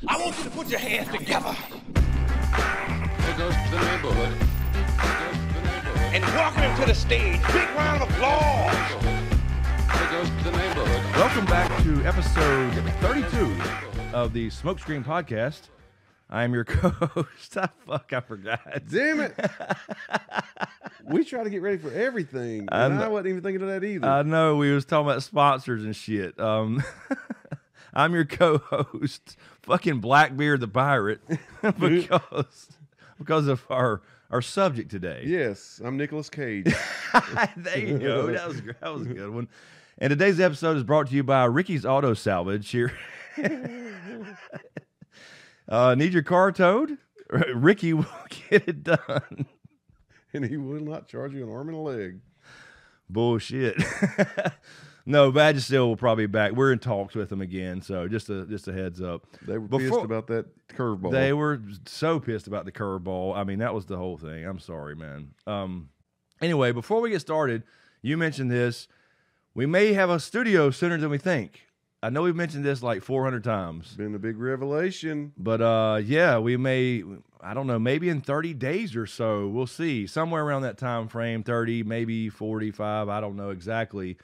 I want you to put your hands together. There goes to the neighborhood. There goes to the neighborhood. And welcome him to the stage. Big round of applause. There goes to the neighborhood. Welcome back to episode 32 of the SmokeScreen podcast. I am your co-host. I forgot. Damn it. We try to get ready for everything. And I wasn't even thinking of that either. I know we was talking about sponsors and shit. I'm your co-host, fucking Blackbeard the Pirate, because of our subject today. Yes, I'm Nicolas Cage. There you go. That was a good one. And today's episode is brought to you by Ricky's Auto Salvage here. Need your car towed? Ricky will get it done. And he will not charge you an arm and a leg. Bullshit. No, Badgerstill will probably be back. We're in talks with him again, so just a heads up. They were pissed about that curveball. They were so pissed about the curveball. I mean, that was the whole thing. I'm sorry, man. Anyway, before we get started, you mentioned this. We may have a studio sooner than we think. I know we've mentioned this like 400 times. Been a big revelation. But, yeah, we may, I don't know, maybe in 30 days or so. We'll see. Somewhere around that time frame, 30, maybe 45. I don't know exactly.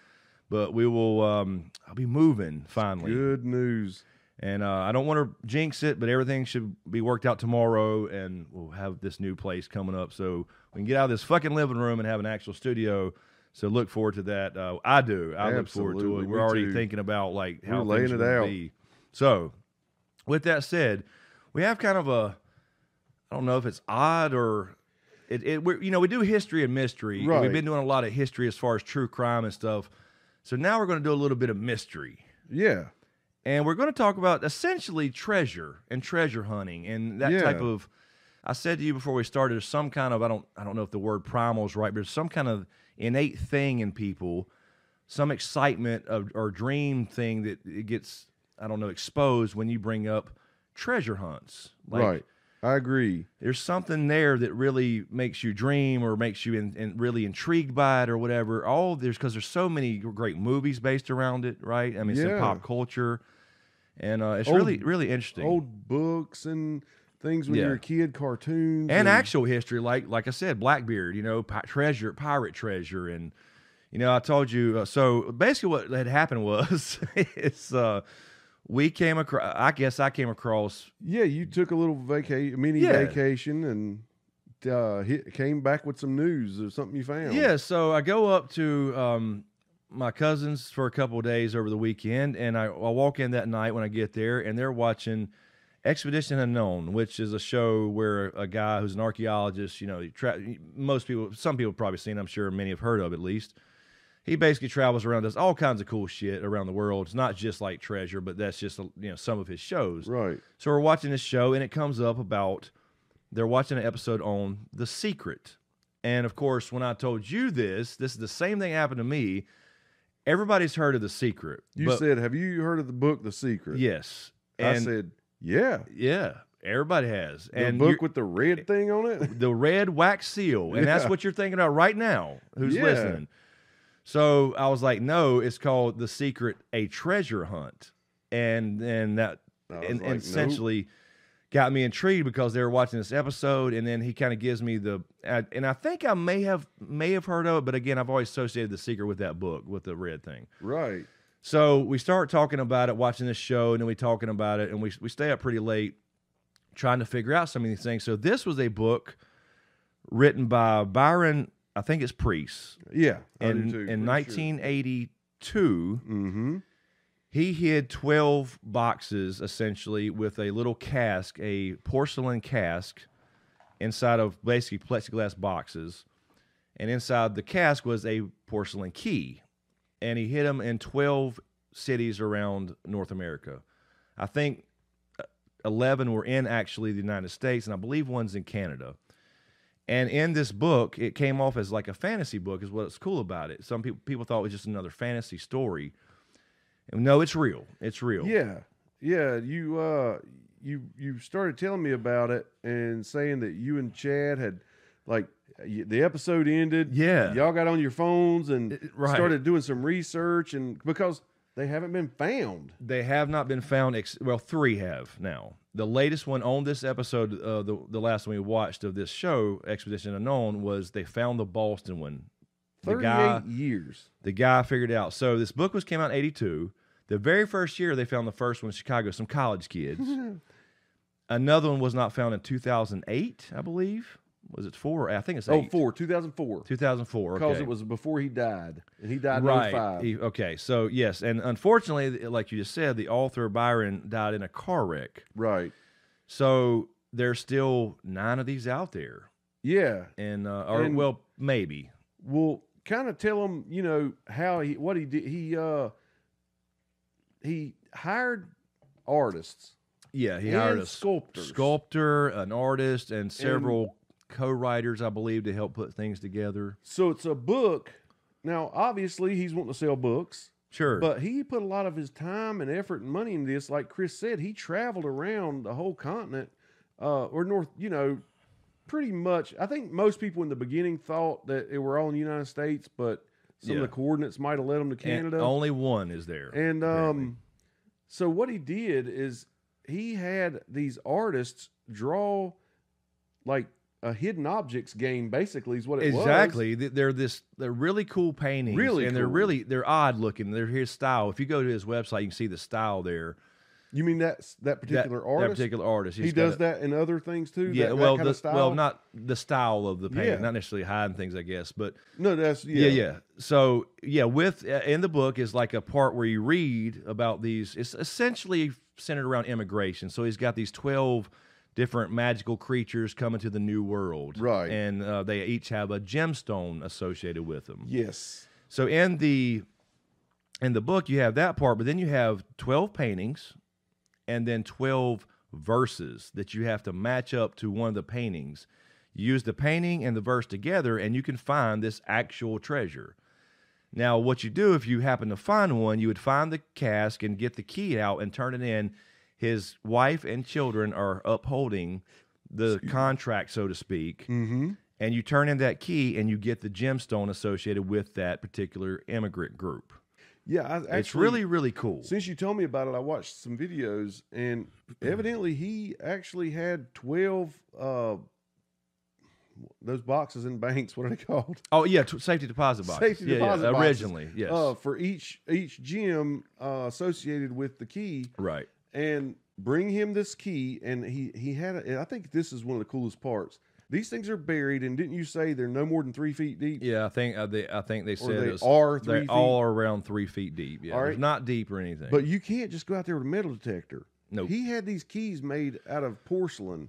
But we will, I'll be moving finally. Good news. And I don't want to jinx it, but everything should be worked out tomorrow, and we'll have this new place coming up so we can get out of this fucking living room and have an actual studio. So look forward to that. I do. I look forward to it. We're already thinking about like how we're things laying it out. Be. So with that said, we have kind of a, I don't know if it's odd or we do history and mystery. Right. We've been doing a lot of history as far as true crime and stuff. So now we're going to do a little bit of mystery. Yeah. And we're going to talk about essentially treasure and treasure hunting and that type of. I said to you before we started, there's some kind of I don't know if the word primal is right, but there's some kind of innate thing in people, some excitement or dream thing that it gets exposed when you bring up treasure hunts. Like, right. I agree. There's something there that really makes you dream or makes you really intrigued by it or whatever. Because there's so many great movies based around it, right? I mean, it's in pop culture, and it's really interesting. Old books and things when you're a kid, cartoons. And actual history, like I said, Blackbeard, pirate treasure. And, I told you, so basically what had happened was, we came across, I came across. Yeah, you took a little mini vacation and came back with some news or something you found. Yeah, so I go up to my cousins for a couple of days over the weekend, and I walk in that night when I get there, and they're watching Expedition Unknown, which is a show where a guy who's an archaeologist, some people have probably seen, I'm sure many have heard of at least. He basically travels around, does all kinds of cool shit around the world. It's not just like treasure, but that's just some of his shows. Right. So we're watching this show, and it comes up about they're watching an episode on The Secret. And of course, when I told you this is the same thing happened to me. Everybody's heard of The Secret. You said, have you heard of the book The Secret? Yes. I said, yeah. Yeah. Everybody has. The book with the red thing on it? The red wax seal. And that's what you're thinking about right now, who's listening. So I was like, no, it's called The Secret, A Treasure Hunt. And that essentially got me intrigued because they were watching this episode, and then he kind of gives me and I think I may have heard of it, but again, I've always associated The Secret with that book, with the red thing. Right. So we start talking about it, watching this show, and then we talking about it, and we stay up pretty late trying to figure out some of these things. So this was a book written by Byron, I think it's Priest. Yeah. In 1982, mm-hmm. He hid 12 boxes, essentially, with a little cask, a porcelain cask, inside of basically plexiglass boxes. And inside the cask was a porcelain key. And he hid them in 12 cities around North America. I think 11 were in, actually, the United States, and I believe one's in Canada. And in this book, it came off as like a fantasy book, is what's cool about it. Some people thought it was just another fantasy story. No, it's real. It's real. Yeah. Yeah. You started telling me about it and saying that you and Chad had, like, the episode ended. Yeah. Y'all got on your phones and started doing some research. And because they haven't been found. They have not been found. Well, 3 have now. The latest one on this episode, the last one we watched of this show, Expedition Unknown, was they found the Boston one. 38 years. The guy figured it out. So this book came out in 82. The very first year they found the first one in Chicago, some college kids. Another one was not found in 2008, I believe. Was it 4? I think it's 8. 2004. 2004, okay. Because it was before he died. And he died in right. 05. Okay, so yes. And unfortunately, like you just said, the author, Byron, died in a car wreck. Right. So there's still 9 of these out there. Yeah. And, well, maybe. Well, kind of tell him, you know, what he did. He hired artists. Yeah, he hired a sculptor, an artist, and several co-writers, I believe, to help put things together. So it's a book. Now, obviously, he's wanting to sell books. Sure. But he put a lot of his time and effort and money into this. Like Chris said, he traveled around the whole continent, or north, you know, pretty much. I think most people in the beginning thought that it were all in the United States, but some of the coordinates might have led them to Canada. And only one is there. And so what he did is he had these artists draw like a hidden objects game, basically, is what it was. Exactly. They're really cool paintings. Really and cool. they're odd looking. They're his style. If you go to his website, you can see the style there. You mean that particular artist? That particular artist. He does that in other things too? Yeah, that kind of style? Well, not the style of the painting, Yeah. not necessarily hiding things, I guess. But no, that's yeah. So in the book is like a part where you read about these. It's essentially centered around immigration. So he's got these 12 different magical creatures coming to the New World, right? And they each have a gemstone associated with them. Yes. So in the book you have that part, but then you have 12 paintings. And then 12 verses that you have to match up to one of the paintings. You use the painting and the verse together, and you can find this actual treasure. Now, what you do if you happen to find one, you would find the cask and get the key out and turn it in. His wife and children are upholding the contract, so to speak. Mm-hmm. And you turn in that key, and you get the gemstone associated with that particular immigrant group. Yeah, it's really, really cool. Since you told me about it, I watched some videos, and evidently he actually had 12 those boxes in banks. What are they called? Oh yeah, safety deposit boxes. Safety deposit boxes. Originally, yes. For each gem associated with the key, right? And bring him this key, and he had. I think this is one of the coolest parts. These things are buried, and didn't you say they're no more than 3 feet deep? Yeah, I think they said they're all around 3 feet deep. Yeah, right. It's not deep or anything. But you can't just go out there with a metal detector. No, he had these keys made out of porcelain,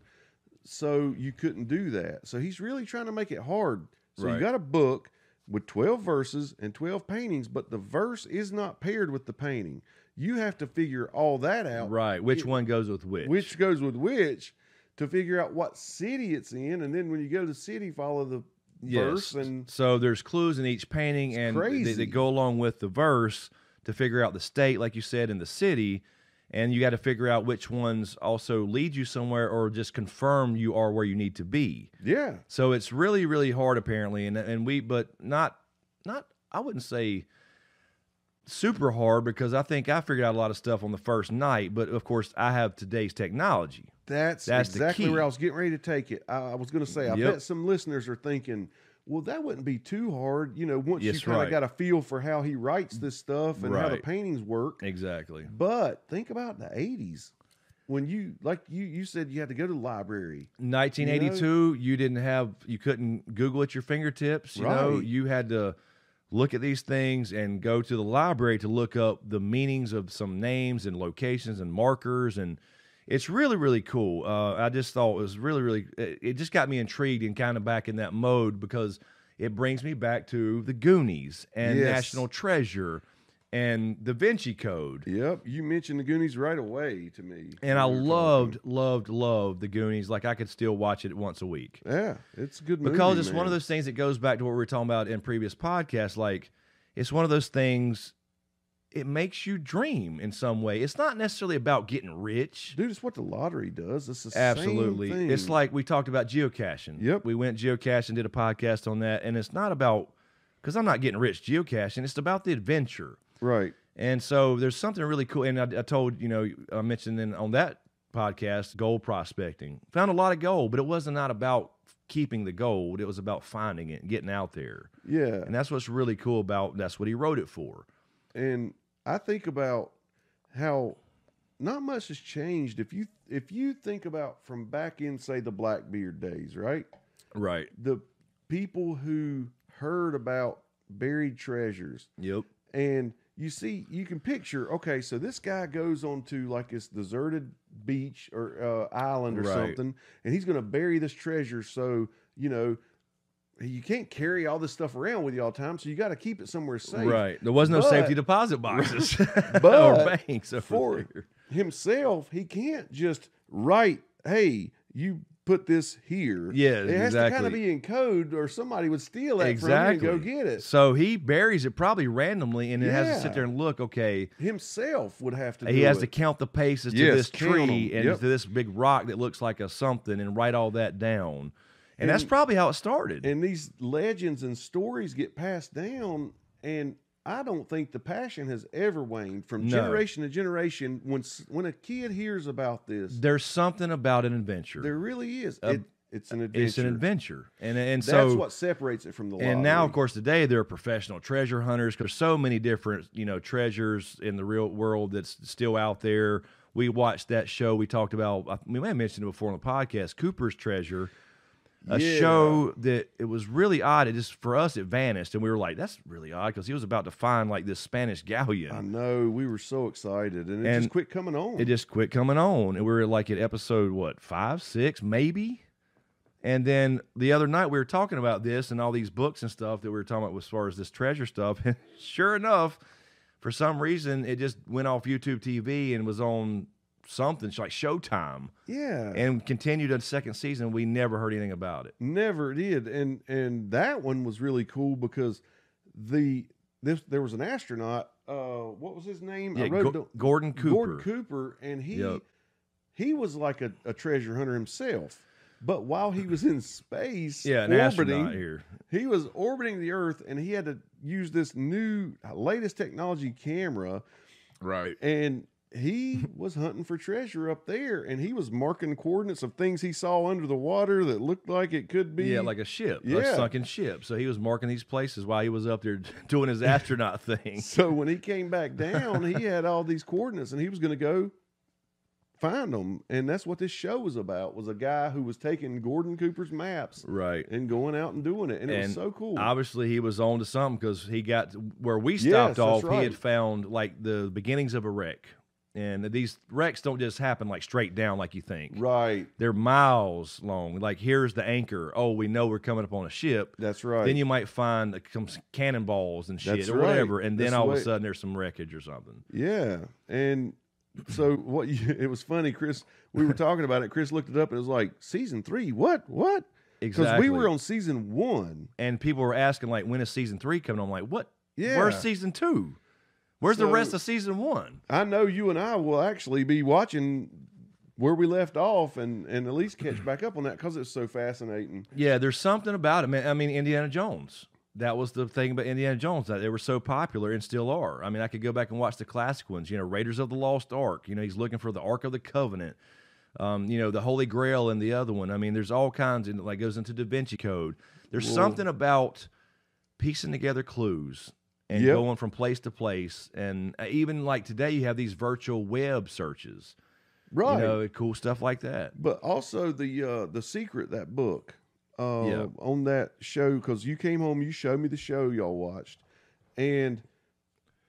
so you couldn't do that. So he's really trying to make it hard. So you got a book with 12 verses and 12 paintings, but the verse is not paired with the painting. You have to figure all that out. Right, which one goes with which? Which goes with which, to figure out what city it's in, and then when you go to the city, follow the verse. And so there's clues in each painting, and they go along with the verse to figure out the state, like you said, and the city, and you got to figure out which ones also lead you somewhere or just confirm you are where you need to be. Yeah. So it's really, really hard apparently, but not I wouldn't say super hard, because I think I figured out a lot of stuff on the first night, but of course I have today's technology. That's exactly where I was getting ready to take it. I was going to say, I bet some listeners are thinking, well, that wouldn't be too hard, once you kind of got a feel for how he writes this stuff and how the paintings work. Exactly. But think about the 80s. When you said you had to go to the library. 1982, you couldn't Google at your fingertips. You had to look at these things and go to the library to look up the meanings of some names and locations and markers, and it's really, really cool. I just thought it was really, really, it just got me intrigued and kind of back in that mode, because it brings me back to the Goonies and National Treasure and Da Vinci Code. Yep, you mentioned the Goonies right away to me. And I loved the Goonies. Like, I could still watch it once a week. Yeah, it's a good movie, because it's one of those things that goes back to what we were talking about in previous podcasts. Like, it's one of those things, it makes you dream in some way. It's not necessarily about getting rich. Dude, it's what the lottery does. It's the Absolutely. same thing. It's like we talked about geocaching. Yep. We went geocaching, did a podcast on that, and it's not about, because I'm not getting rich geocaching, it's about the adventure. Right. And so there's something really cool. And I told, I mentioned on that podcast, gold prospecting. Found a lot of gold, but it wasn't not about keeping the gold. It was about finding it and getting out there. Yeah. And that's what's really cool about, that's what he wrote it for. And I think about how not much has changed. If you think about from back in, say, the Blackbeard days, right? Right. The people who heard about buried treasures. Yep. And you can picture, okay, so this guy goes onto like this deserted beach or island or something, and he's going to bury this treasure. So, you can't carry all this stuff around with you all the time, so you got to keep it somewhere safe. Right. There was no safety deposit boxes but or banks. For himself, he can't just write, hey, you put this here. Yeah, it has to kind of be in code, or somebody would steal that from you and go get it. So he buries it probably randomly, and it has to sit there and look. Okay, himself would have to. He has to count the paces to this tree and Yep. to this big rock that looks like a something, and write all that down. And that's probably how it started. And these legends and stories get passed down, and I don't think the passion has ever waned from generation to generation. When a kid hears about this, there's something about an adventure. There really is. It's an adventure. It's an adventure, and so that's what separates it from the lottery. And now, of course, today they're professional treasure hunters. There's so many different, treasures in the real world that's still out there. We watched that show. We talked about. We may have mentioned it before on the podcast. Cooper's Treasure. A show that it was really odd. It just, for us, it vanished. And we were like, that's really odd, because he was about to find like this Spanish galleon. I know. We were so excited. And it just quit coming on. It just quit coming on. And we were like at episode, 5, 6, maybe? And then the other night we were talking about this and all these books and stuff that we were talking about as far as this treasure stuff. And sure enough, for some reason, it just went off YouTube TV and was on something like Showtime. Yeah. And continued a second season. We never heard anything about it. Never did. And that one was really cool because there was an astronaut, what was his name? Yeah, Gordon Cooper. Gordon Cooper, and he was like a treasure hunter himself. But while he was in space, orbiting, he was orbiting the Earth, and he had to use this new latest technology camera. Right. And he was hunting for treasure up there, and he was marking coordinates of things he saw under the water that looked like it could be. Yeah, like a ship, a sunken ship. So he was marking these places while he was up there doing his astronaut thing. So when he came back down, he had all these coordinates, and he was going to go find them. And that's what this show was about, was a guy who was taking Gordon Cooper's maps and going out and doing it. And it was so cool. Obviously, he was on to something, because he got where we stopped off. Right. He had found like the beginnings of a wreck. And these wrecks don't just happen like straight down like you think. Right. They're miles long. Like, here's the anchor. Oh, we know we're coming up on a ship. That's right. Then you might find some cannonballs and shit or whatever. And then all of a sudden there's some wreckage or something. Yeah. And so it was funny, Chris, we were talking about it. Chris looked it up and it was like, season 3, what? Exactly. Because we were on season 1. And people were asking, like, when is season 3 coming on? I'm like, what? Yeah. Where's season 2? Where's the rest of season 1? I know you and I will actually be watching where we left off and at least catch back up on that, because it's so fascinating. Yeah, there's something about it, man. I mean, Indiana Jones. That was the thing about Indiana Jones, that they were so popular and still are. I mean, I could go back and watch the classic ones. Raiders of the Lost Ark. He's looking for the Ark of the Covenant. The Holy Grail and the other one. I mean, there's all kinds, and like goes into Da Vinci Code. There's something about piecing together clues and going from place to place. And even like today, you have these virtual web searches. Right. Cool stuff like that. But also the Secret, that book, on that show, because you came home, you showed me the show y'all watched. And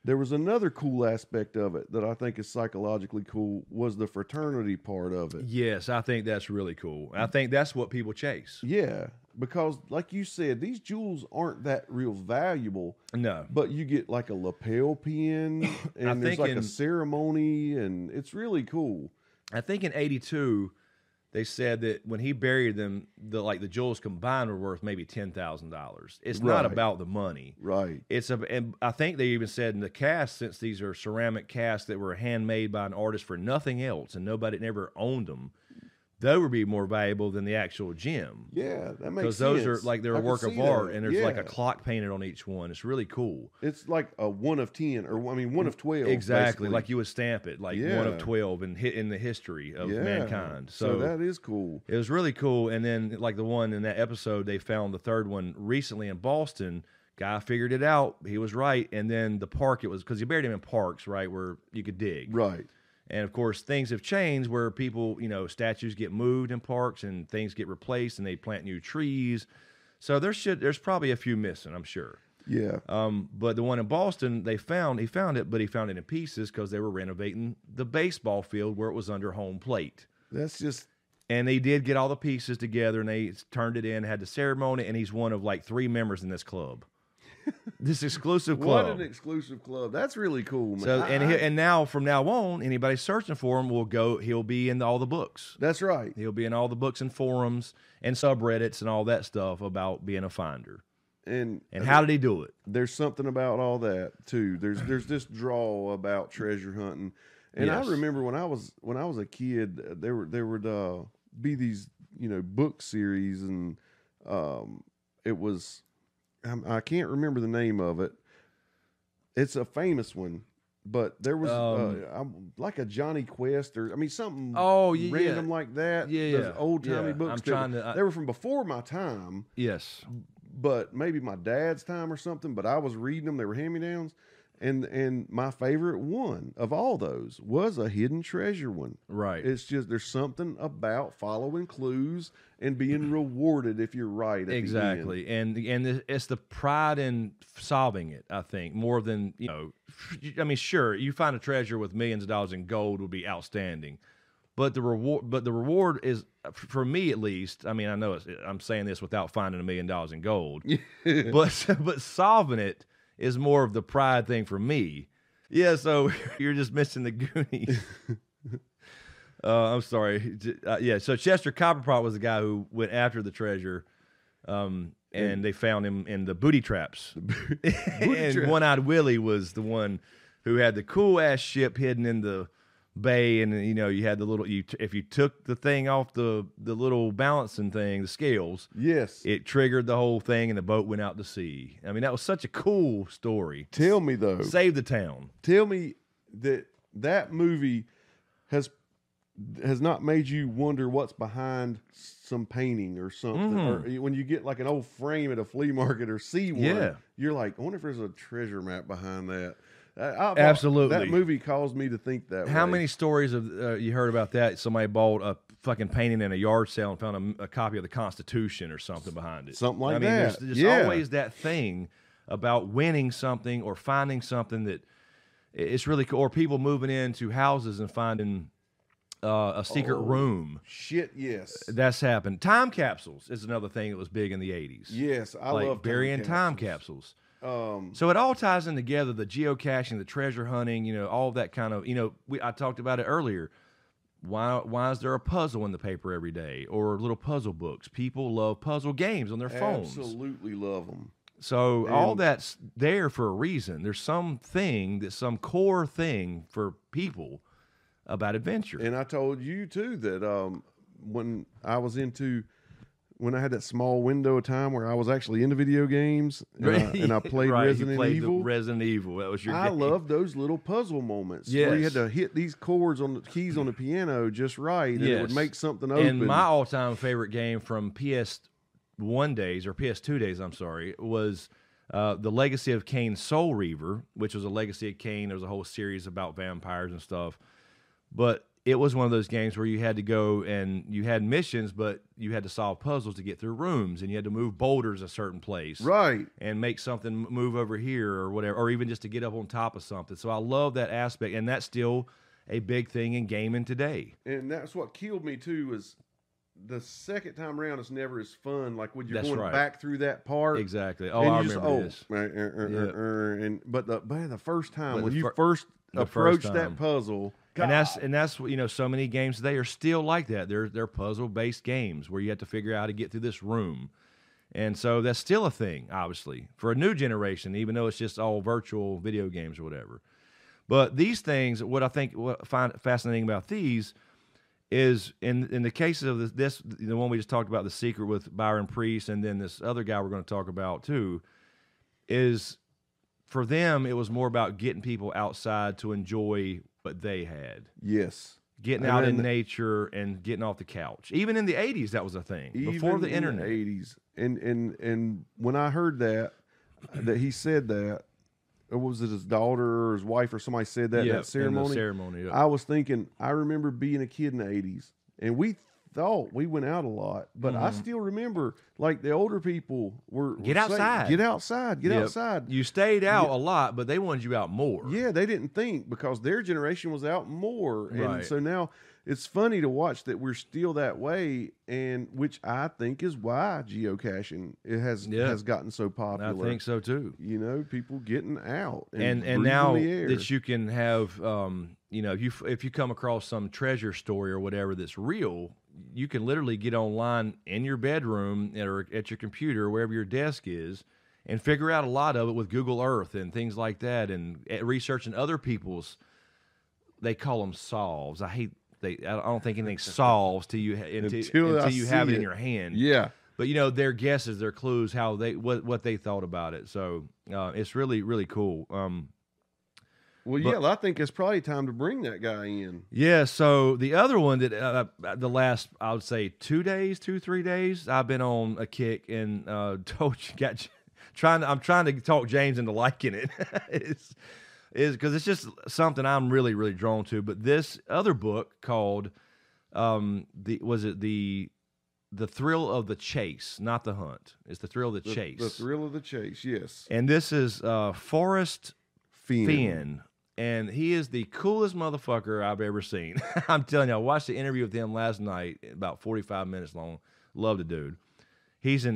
there was another cool aspect of it that I think is psychologically cool, was the fraternity part of it. Yes, I think that's really cool. I think that's what people chase. Yeah, because like you said, these jewels aren't that real valuable. No. But you get like a lapel pin, and there's like a ceremony, and it's really cool. I think in 82, they said that when he buried them, the jewels combined were worth maybe $10,000. It's not about the money. Right. And I think they even said in the cast, since these are ceramic casts that were handmade by an artist for nothing else, and nobody never owned them, they would be more valuable than the actual gem. Yeah, that makes sense. Because those are like they're a I can work of see art, that. and there's like a Yeah. clock painted on each one. It's really cool. It's like a 1 of 10, or I mean 1 of 12. Exactly, basically. like you would stamp it, like 1 Yeah. of 12 and hit in the history of Yeah. mankind. So that is cool. It was really cool. And then, like the one in that episode, they found the third one recently in Boston. Guy figured it out. He was right. And then the park, it was because you buried him in parks, right, where you could dig. Right. And of course, things have changed where people, statues get moved in parks and things get replaced and they plant new trees. So there's probably a few missing, I'm sure. Yeah. But the one in Boston, he found it, but he found it in pieces because they were renovating the baseball field where it was under home plate. That's just. And they did get all the pieces together and they turned it in, had the ceremony, and he's one of like 3 members in this club. This exclusive club. What an exclusive club. That's really cool, man. So and now from now on, anybody searching for him he'll be in all the books. That's right. He'll be in all the books and forums and subreddits and all that stuff about being a finder. And how did he do it? There's something about all that too. There's this draw about treasure hunting. And Yes. I remember when I was a kid, there would be these, book series, and it was I can't remember the name of it. It's a famous one, but there was like a Johnny Quest, or I mean something random like that. Yeah, Those old timey yeah. books. They were from before my time, Yes. but maybe my dad's time or something. But I was reading them; they were hand-me-downs, and my favorite one of all those was a hidden treasure one. Right. It's just there's something about following clues and being rewarded if you're right. At the end. Exactly, and it's the pride in solving it. I think more than I mean, sure, you find a treasure with millions of dollars in gold would be outstanding, but the reward is, for me at least. I mean, I know I'm saying this without finding $1 million in gold, but solving it is more of the pride thing for me. Yeah, so you're just missing the Goonies. I'm sorry. Yeah, so Chester Copperpot was the guy who went after the treasure, and they found him in the booty traps. And One-Eyed Willie was the one who had the cool-ass ship hidden in the bay, and you had the little. If you took the thing off the little balancing thing, the scales, Yes. it triggered the whole thing, and the boat went out to sea. I mean, that was such a cool story. Tell me though. Saved the town. Tell me that movie has not made you wonder what's behind some painting or something, or when you get like an old frame at a flea market or see one, Yeah. you're like, I wonder if there's a treasure map behind that. Absolutely. That movie caused me to think that How way. many stories have you heard about that? Somebody bought a fucking painting in a yard sale and found a copy of the Constitution or something behind it. Something like I mean, that. There's Yeah. always that thing about winning something or finding something that it's really cool. Or people moving into houses and finding a secret room. Shit, yes. That's happened. Time capsules is another thing that was big in the 80s. Yes, I like love burying time capsules. So it all ties in together, the geocaching, the treasure hunting, all of that kind of, I talked about it earlier. Why is there a puzzle in the paper every day, or little puzzle books? People love puzzle games on their phones. Absolutely love them. So all that's there for a reason. There's some core thing for people about adventure. And I told you too that when I had that small window of time where I was actually into video games and I played Right, Resident you played Evil. the Resident Evil. That was your I game. love those little puzzle moments where you had Yes. to hit these chords on the keys on the piano just right, and it would Yes. make something open. And my all-time favorite game from PS1 days, or PS2 days, I'm sorry, was the Legacy of Kain Soul Reaver, which was a Legacy of Kain. There was a whole series about vampires and stuff. But it was one of those games where you had to go and you had missions, but you had to solve puzzles to get through rooms, and you had to move boulders a certain place. right. And make something move over here or whatever, or even just to get up on top of something. So I love that aspect, and that's still a big thing in gaming today. And that's what killed me too, is the second time around it's never as fun. Like when you're That's going right. back through that part. Exactly. Oh, And I you just, remember this. But the first time But when the you fir- first the approach first that time. puzzle, And that's so many games today are still like that. They're puzzle based games where you have to figure out how to get through this room, and so that's still a thing, obviously, for a new generation, even though it's just all virtual video games or whatever. But these things, what I find fascinating about these is in the cases of this, the one we just talked about, The Secret with Byron Priest, and then this other guy we're going to talk about too, is for them it was more about getting people outside to enjoy what they had. Yes. Getting out in nature and getting off the couch. Even in the 80s, that was a thing. Before the internet. In the 80s. And when I heard that he said that, or was it his daughter or his wife or somebody said that in that ceremony? In the ceremony, I was thinking, I remember being a kid in the 80s, and we thought we went out a lot, but I still remember, like, the older people were Get outside. Saying, get outside, get outside. You stayed out a lot, but they wanted you out more. Yeah, they didn't think, because their generation was out more. And so now it's funny to watch that we're still that way, and which I think is why geocaching has gotten so popular. I think so too. You know, people getting out and now that you can have, you know, if you come across some treasure story or whatever that's real, you can literally get online in your bedroom or at your computer, wherever your desk is, and figure out a lot of it with Google Earth and things like that, and researching other people's. They call them solves. I don't think anything solves until you have it in your hand. Yeah. But you know, their guesses, their clues, how what they thought about it. So it's really, really cool. I think it's probably time to bring that guy in. Yeah. So the other one that the last, I would say 2 days, 3 days, I've been on a kick and I'm trying to talk James into liking it. is because it's just something I'm really, really drawn to. But this other book called The Thrill of the Chase, not the hunt. It's The Thrill of the Chase. The Thrill of the Chase, yes. And this is Forrest Fenn. And he is the coolest motherfucker I've ever seen. I'm telling you, I watched the interview with him last night, about 45 minutes long. Love the dude. He's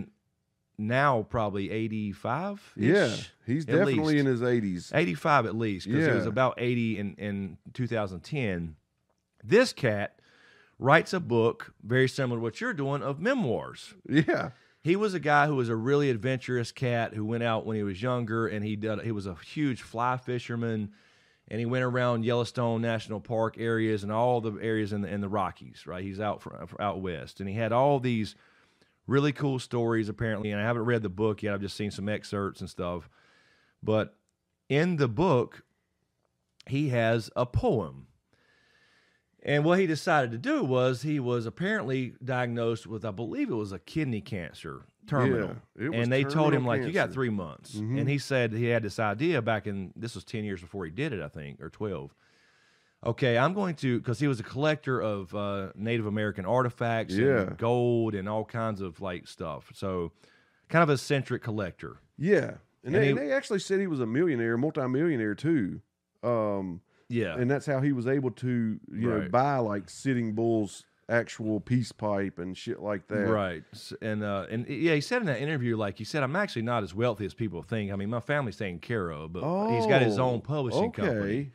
now probably 85. Yeah, he's definitely in his 80s. 85 at least, because he was about 80 in 2010. This cat writes a book very similar to what you're doing, of memoirs. Yeah. He was a guy who was a really adventurous cat who went out when he was younger, and he was a huge fly fisherman, and he went around Yellowstone National Park areas and all the areas in the Rockies, right? He's out west, and he had all these really cool stories, apparently, and I haven't read the book yet. I've just seen some excerpts and stuff. But in the book, he has a poem. And what he decided to do was, he was apparently diagnosed with, I believe it was a kidney cancer, terminal. Yeah, and they told him, like, cancer. you got 3 months. Mm-hmm. And he said he had this idea this was 10 years before he did it, I think, or 12. Okay, I'm going to, because he was a collector of Native American artifacts and gold and all kinds of, like, stuff. So kind of a eccentric collector. Yeah. And they actually said he was a millionaire, multimillionaire too. Yeah. And that's how he was able to, you know, buy, like, Sitting Bull's actual peace pipe and shit like that. Right. And yeah, he said in that interview, like, he said, I'm actually not as wealthy as people think. I mean, my family's taken care of, but he's got his own publishing company.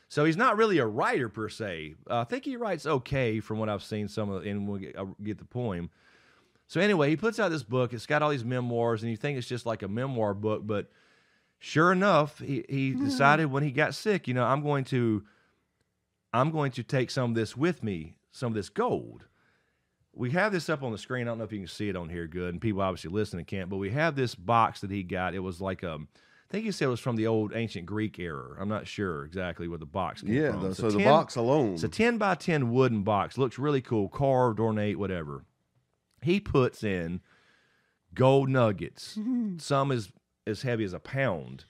So he's not really a writer per se. I think he writes okay from what I've seen and we'll get the poem. So anyway, he puts out this book. It's got all these memoirs, and you think it's just like a memoir book, but sure enough, he decided when he got sick, you know, I'm going to take some of this with me, some of this gold. We have this up on the screen. I don't know if you can see it on here good, and people obviously listening can't, but we have this box that he got. It was like I think he said it was from the old ancient Greek era. I'm not sure exactly where the box came from. So the box alone. It's a 10 by 10 wooden box. Looks really cool, carved, ornate, whatever. He puts in gold nuggets, some as heavy as a pound,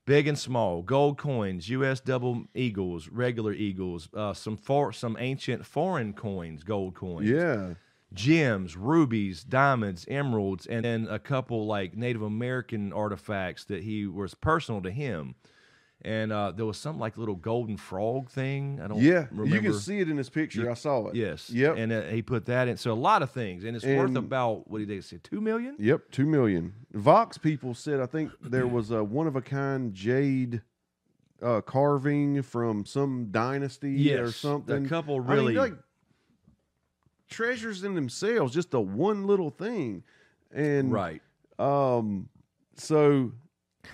big and small, gold coins, U.S. double eagles, regular eagles, some ancient foreign coins, gold coins. Yeah. Gems, rubies, diamonds, emeralds, and then a couple like Native American artifacts that he was personal to him. And there was some like little golden frog thing. I don't remember. You can see it in this picture. I saw it. Yes. Yep. And he put that in. So a lot of things. And it's worth about, what did they say, $2 million? Yep, $2 million. Vox people said, I think there was a one-of-a-kind jade carving from some dynasty or something. A couple really... like treasures in themselves, just the one little thing. And right. So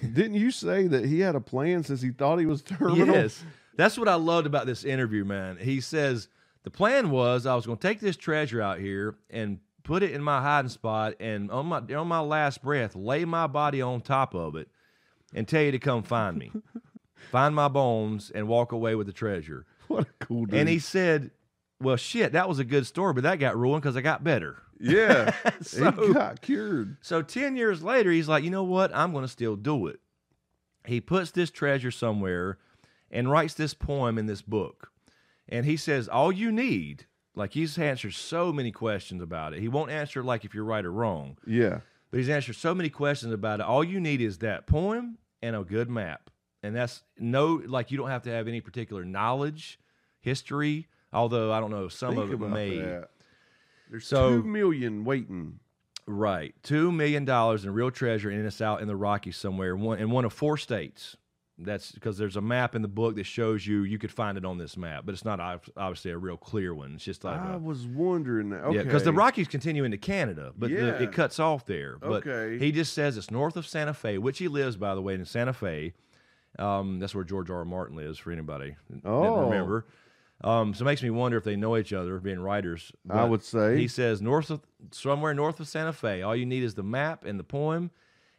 didn't you say that he had a plan since he thought he was terminal? Yes. That's what I loved about this interview, man. He says The plan was I was going to take this treasure out here and put it in my hiding spot, and on my last breath, lay my body on top of it and tell you to come find me. Find my bones and walk away with the treasure. What a cool dude. And he said, well, shit, that was a good story, but that got ruined because I got better. Yeah. So- he got cured. So 10 years later, he's like, you know what? I'm going to still do it. He puts this treasure somewhere and writes this poem in this book. And he says, all you need, like he's answered so many questions about it. He won't answer like if you're right or wrong. Yeah. But he's answered so many questions about it. All you need is that poem and a good map. And that's you don't have to have any particular knowledge, history, although I don't know, some Think of it about may. that. There's So- 2 million waiting. Right. $2 million in real treasure, and it's out in the Rockies somewhere, in one of 4 states. That's because there's a map in the book that shows you could find it on this map, but it's not obviously a real clear one. It's just like I was wondering that. Okay. yeah, because the Rockies continue into Canada, but Yeah. it cuts off there. But Okay. he just says it's north of Santa Fe, which he lives, by the way, in Santa Fe. That's where George R. Martin lives, for anybody that Oh. remember. So it makes me wonder if they know each other, being writers. I But would say. he says somewhere north of Santa Fe. All you need is the map and the poem.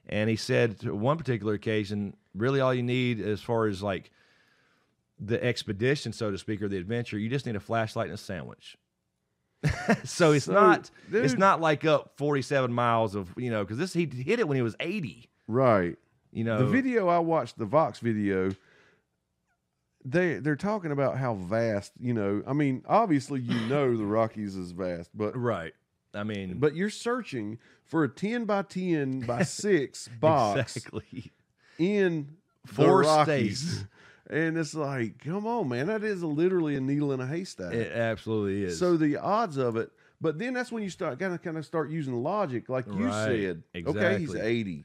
And he said to one particular occasion, really all you need as far as like the expedition, so to speak, or the adventure, you just need a flashlight and a sandwich. So it's dude, not like up 47 miles of, because he hit it when he was 80. right. The video I watched, the Vox video, they're talking about how vast, I mean, obviously the Rockies is vast, but right. I mean, but you're searching for a 10 by 10 by 6 box exactly. in the 4 Rockies. states. And it's like, come on, man, that is literally a needle in a haystack. It absolutely is. So the odds of it, but then that's when you start kind of start using logic, like you Right, said. Okay, he's exactly. 80.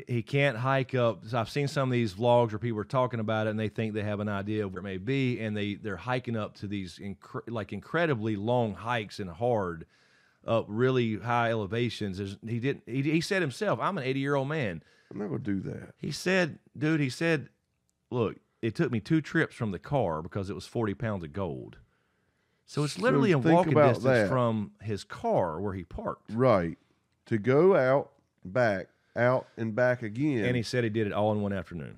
He can't hike up. So I've seen some of these vlogs where people are talking about it and they think they have an idea of where it may be, and they're hiking up to these incredibly long hikes and hard up really high elevations. He said himself, I'm an 80-year-old man. I'm not gonna do that. He said, look, it took me 2 trips from the car because it was 40 pounds of gold. So it's literally a think walking about distance that. from his car where he parked. Right. To go out and back again. And he said he did it all in one afternoon.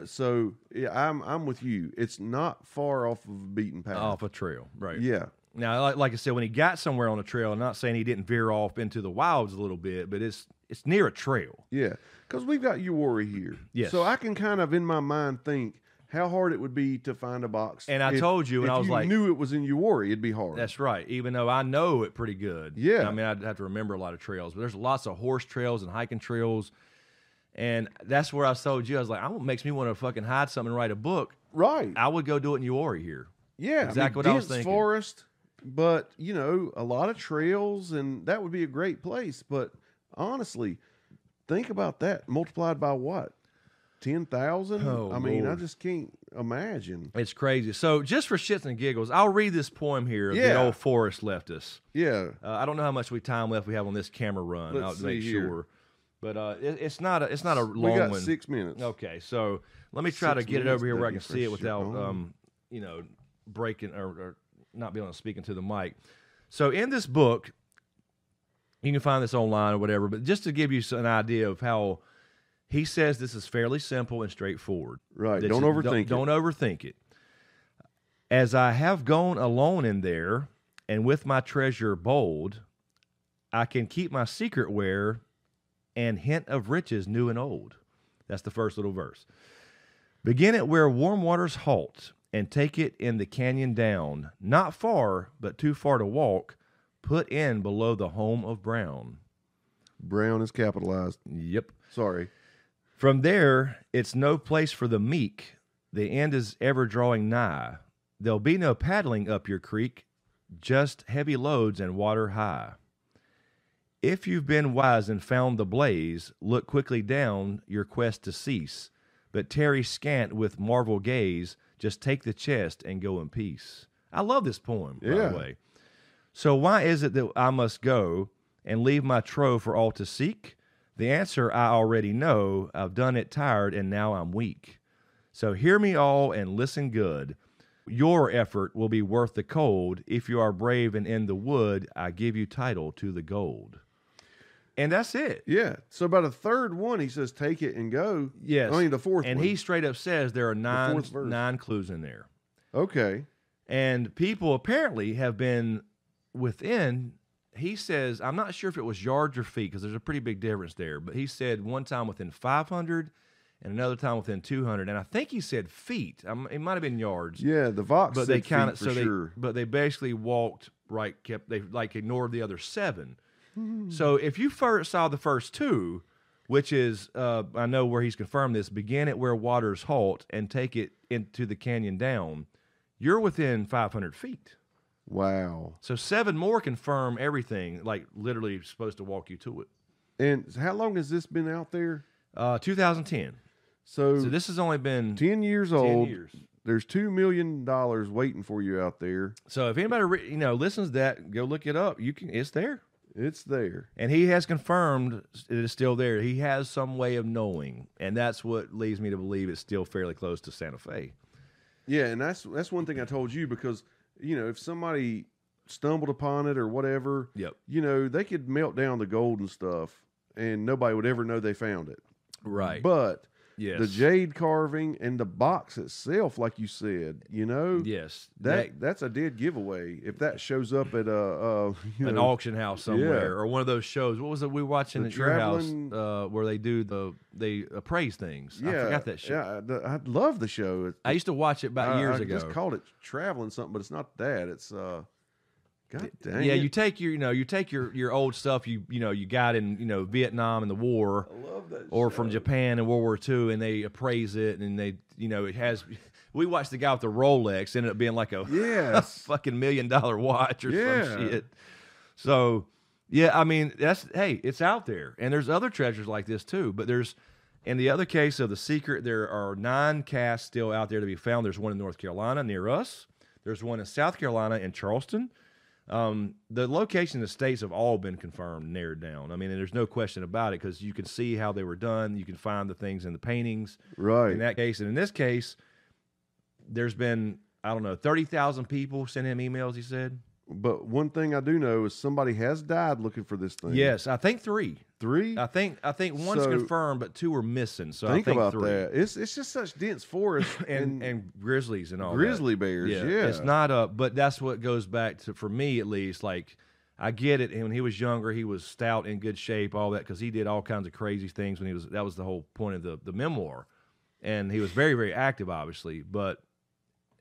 So yeah, I'm with you. It's not far off of a beaten path. Off a trail, right. Yeah. Now, like I said, when he got somewhere on a trail, I'm not saying he didn't veer off into the wilds a little bit, but it's near a trail. Yeah. Because we've got Uwharrie here. Yes. So I can kind of, in my mind, think how hard it would be to find a box. And I told you, and I was like, if you knew it was in Uwharrie, it'd be hard. That's right, even though I know it pretty good. Yeah. I mean, I'd have to remember a lot of trails, but there's lots of horse trails and hiking trails. And that's where I told you, I was like, it makes me want to fucking hide something and write a book. Right. I would go do it in Uwharrie here. Yeah. Exactly what I was dense thinking. forest, but, a lot of trails, and that would be a great place. But honestly, think about that multiplied by what? 10,000? Oh, I mean, I Lord. just can't imagine. It's crazy. So just for shits and giggles, I'll read this poem here that Yeah. old Forrest left us. Yeah. I don't know how much time left we have on this camera run. Let's I'll make see here. sure. But it's not a long We got one. 6 minutes. Okay, so let me try to 6 get it minutes, over here where I can W for see it without, sure. breaking or not being able to speak into the mic. So in this book, you can find this online or whatever, but just to give you an idea of how he says this is fairly simple and straightforward. Right. That Don't you- overthink it. Don't overthink it. As I have gone alone in there, and with my treasure bold, I can keep my secret where, and hint of riches new and old. That's the first little verse. Begin it where warm waters halt, and take it in the canyon down, not far, but too far to walk, put in below the home of Brown. Brown is capitalized. Yep. Sorry. From there, it's no place for the meek. The end is ever drawing nigh. There'll be no paddling up your creek, just heavy loads and water high. If you've been wise and found the blaze, look quickly down your quest to cease. But tarry scant with marvel gaze, just take the chest and go in peace. I love this poem, by Yeah. the way. So why is it that I must go and leave my trove for all to seek? The answer I already know. I've done it tired and now I'm weak. So hear me all and listen good. Your effort will be worth the cold. If you are brave and in the wood, I give you title to the gold. And that's it. Yeah. So by the third one, he says, take it and go. Yes. I mean, the fourth and one. he straight up says there are fourth verse. nine clues in there. Okay. And people apparently have been within, he says, I'm not sure if it was yards or feet because there's a pretty big difference there, but he said one time within 500 and another time within 200. And I think he said feet. It might have been yards. Yeah, the Vox But said they kind of, feet for sure. but they basically walked right, they like ignored the other 7. So if you first saw the first 2, which is, I know where he's confirmed this, begin at where waters halt and take it into the canyon down, you're within 500 feet. Wow. So 7 more confirm everything, like literally supposed to walk you to it. And how long has this been out there? 2010. So So this has only been 10 years 10 old. years. There's $2 million waiting for you out there. So if anybody listens to that, go look it up. It's there. It's there. And he has confirmed it is still there. He has some way of knowing, and that's what leads me to believe it's still fairly close to Santa Fe. Yeah, and that's one thing I told you because, if somebody stumbled upon it or whatever, Yep. They could melt down the gold and stuff and nobody would ever know they found it. Right. But yes. the jade carving and the box itself, like you said, Yes. that's a dead giveaway. If that shows up at An auction house somewhere, Yeah. or one of those shows. What was it we were watching The at your house traveling- where they appraise things? I forgot that shit. Yeah, I love the show. I used to watch it about years I ago. just called it traveling something, but it's not that. It's God dang Yeah, it. you take your old stuff you got in Vietnam in the war, I love that or show. from Japan in World War II, and they appraise it, and they it has. We watched the guy with the Rolex, ended up being like a Yes. fucking $1 million watch or Yeah. some shit. So yeah, I mean it's out there, and there's other treasures like this too. But in the other case of the secret, there are 9 casts still out there to be found. There's one in North Carolina near us. There's one in South Carolina in Charleston. The location, the states have all been confirmed, narrowed down. I mean, and there's no question about it because you can see how they were done. You can find the things in the paintings. Right. In that case, and in this case, there's been 30,000 people sent him emails. He said. But one thing I do know is somebody has died looking for this thing. Yes, I think 3. 3? I think one's So- confirmed, but 2 are missing. So Think I think about 3. that. It's just such dense forest and grizzlies and all grizzly that. bears. Yeah. It's not but that's what goes back to, for me at least, like I get it. And when he was younger, he was stout, in good shape, all that, because he did all kinds of crazy things when that was the whole point of the memoir. And he was very, very active, obviously, but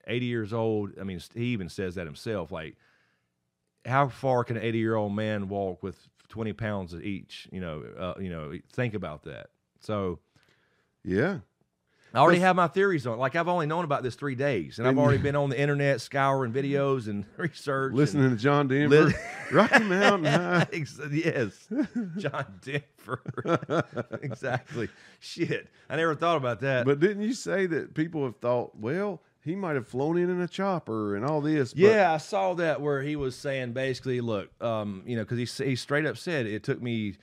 80 years old, I mean, he even says that himself, like, how far can an 80-year-old man walk with 20 pounds each? Think about that. So Yeah. I already have my theories on it. Like, I've only known about this 3 days, and I've already been on the internet scouring videos and research. Listening to John Denver. Rocky Mountain High. Yes. John Denver. Exactly. Shit. I never thought about that. But didn't you say that people have thought, well, he might have flown in a chopper and all this? But yeah, I saw that where he was saying basically, look, because he straight up said it took me